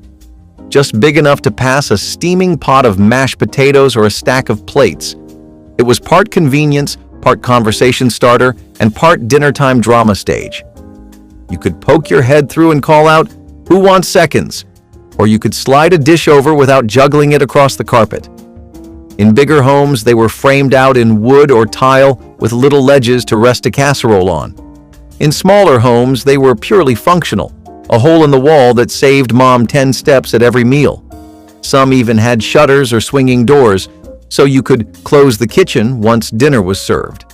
just big enough to pass a steaming pot of mashed potatoes or a stack of plates. It was part convenience, part conversation starter, and part dinner-time drama stage. You could poke your head through and call out, "Who wants seconds?" Or you could slide a dish over without juggling it across the carpet. In bigger homes, they were framed out in wood or tile with little ledges to rest a casserole on. In smaller homes, they were purely functional, a hole in the wall that saved mom 10 steps at every meal. Some even had shutters or swinging doors, so you could close the kitchen once dinner was served.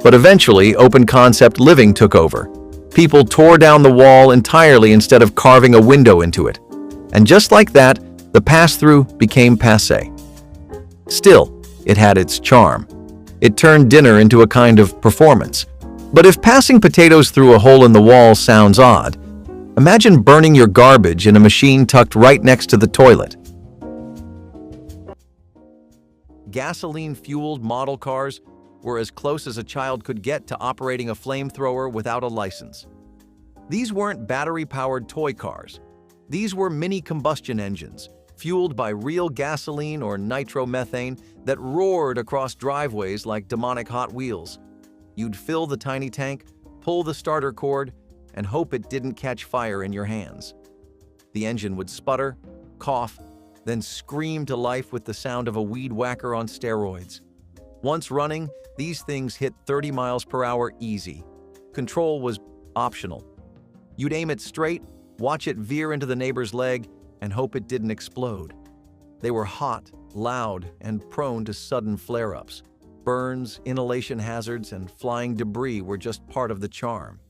But eventually, open-concept living took over. People tore down the wall entirely instead of carving a window into it. And just like that, the pass-through became passé. Still, it had its charm. It turned dinner into a kind of performance. But if passing potatoes through a hole in the wall sounds odd, imagine burning your garbage in a machine tucked right next to the toilet. Gasoline-fueled model cars were as close as a child could get to operating a flamethrower without a license. These weren't battery-powered toy cars. These were mini combustion engines, fueled by real gasoline or nitromethane that roared across driveways like demonic Hot Wheels. You'd fill the tiny tank, pull the starter cord, and hope it didn't catch fire in your hands. The engine would sputter, cough, then scream to life with the sound of a weed whacker on steroids. Once running, these things hit 30 miles per hour easy. Control was optional. You'd aim it straight, watch it veer into the neighbor's leg, and hope it didn't explode. They were hot, loud, and prone to sudden flare-ups. Burns, inhalation hazards, and flying debris were just part of the charm.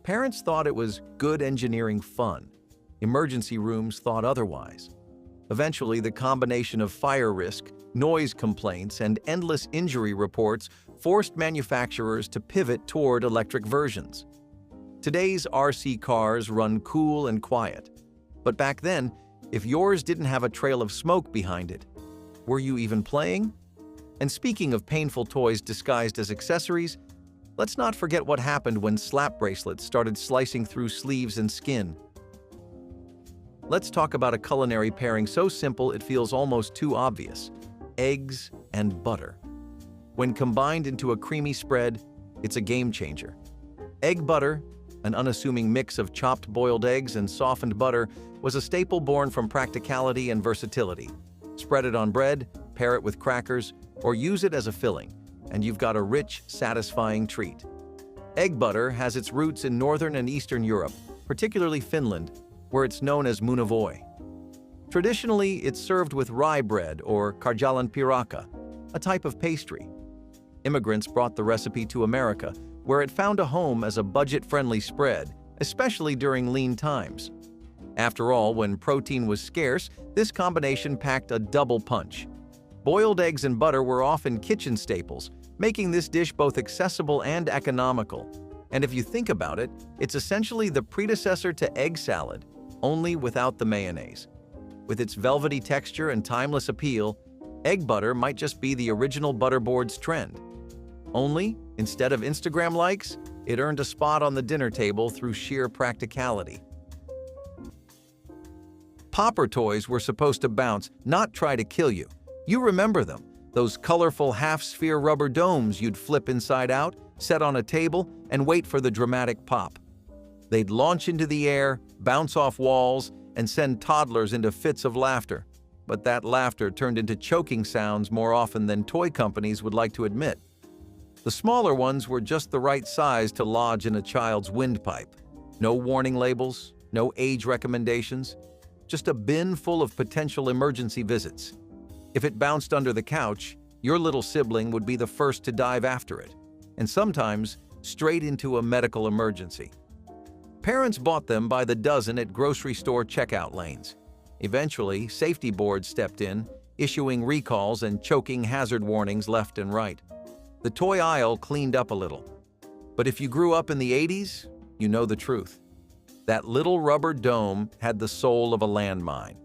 Parents thought it was good engineering fun. Emergency rooms thought otherwise. Eventually, the combination of fire risk, noise complaints, and endless injury reports forced manufacturers to pivot toward electric versions. Today's RC cars run cool and quiet. But back then, if yours didn't have a trail of smoke behind it, were you even playing? And speaking of painful toys disguised as accessories, let's not forget what happened when slap bracelets started slicing through sleeves and skin. Let's talk about a culinary pairing so simple it feels almost too obvious: eggs and butter. When combined into a creamy spread, it's a game changer. Egg butter, an unassuming mix of chopped boiled eggs and softened butter, was a staple born from practicality and versatility. Spread it on bread, pair it with crackers, or use it as a filling, and you've got a rich, satisfying treat. Egg butter has its roots in Northern and Eastern Europe, particularly Finland, where it's known as muunavoi. Traditionally, it's served with rye bread or karjalan piraka, a type of pastry. Immigrants brought the recipe to America, where it found a home as a budget-friendly spread, especially during lean times. After all, when protein was scarce, this combination packed a double punch. Boiled eggs and butter were often kitchen staples, making this dish both accessible and economical. And if you think about it, it's essentially the predecessor to egg salad, only without the mayonnaise. With its velvety texture and timeless appeal, egg butter might just be the original butterboard's trend. Only, instead of Instagram likes, it earned a spot on the dinner table through sheer practicality. Popper toys were supposed to bounce, not try to kill you. You remember them, those colorful half-sphere rubber domes you'd flip inside out, set on a table, and wait for the dramatic pop. They'd launch into the air, bounce off walls, and send toddlers into fits of laughter. But that laughter turned into choking sounds more often than toy companies would like to admit. The smaller ones were just the right size to lodge in a child's windpipe. No warning labels, no age recommendations, just a bin full of potential emergency visits. If it bounced under the couch, your little sibling would be the first to dive after it, and sometimes straight into a medical emergency. Parents bought them by the dozen at grocery store checkout lanes. Eventually, safety boards stepped in, issuing recalls and choking hazard warnings left and right. The toy aisle cleaned up a little. But if you grew up in the 80s, you know the truth. That little rubber dome had the soul of a landmine.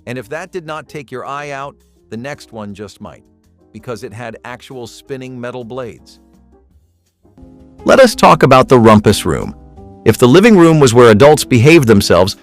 And if that did not take your eye out, the next one just might, because it had actual spinning metal blades. Let us talk about the rumpus room. If the living room was where adults behaved themselves,